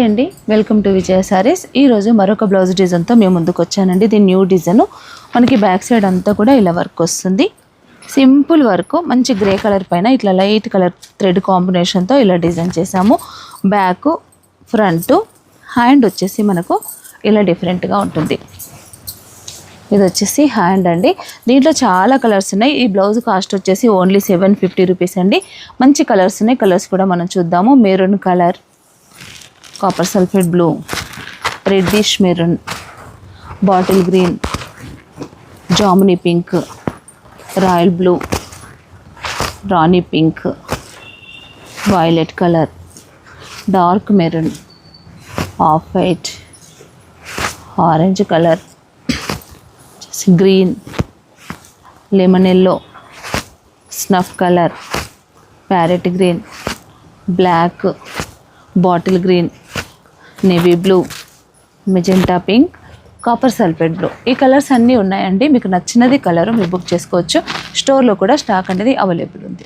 అండి welcome to విజయ సారీస్. ఈరోజు మరొక బ్లౌజ్ డిజైన్తో మేము ముందుకు వచ్చానండి. ఇది న్యూ డిజైన్. మనకి బ్యాక్ సైడ్ అంతా కూడా ఇలా వర్క్ వస్తుంది. సింపుల్ వర్క్, మంచి గ్రే కలర్ పైన ఇట్లా లైట్ కలర్ థ్రెడ్ కాంబినేషన్తో ఇలా డిజైన్ చేసాము. బ్యాక్, ఫ్రంట్, హ్యాండ్ వచ్చేసి మనకు ఇలా డిఫరెంట్గా ఉంటుంది. ఇది వచ్చేసి హ్యాండ్ అండి. దీంట్లో చాలా కలర్స్ ఉన్నాయి. ఈ బ్లౌజ్ కాస్ట్ వచ్చేసి ఓన్లీ 750 రూపీస్ అండి. మంచి కలర్స్ ఉన్నాయి. కలర్స్ కూడా మనం చూద్దాము. Maroon colour, copper sulphate blue, reddish maroon, bottle green, జామునీ పింక్, రాయల్ బ్లూ, రాణి pink, violet colour, dark maroon, off white, orange colour, green, lemon yellow, snuff colour, parrot green, black, bottle green, navy blue, magenta pink, copper sulphate blue. ఈ colours అన్నీ ఉన్నాయండి. మీకు నచ్చినది colour మీరు book చేసుకోవచ్చు. స్టోర్లో కూడా స్టాక్ అనేది అవైలబుల్ ఉంది.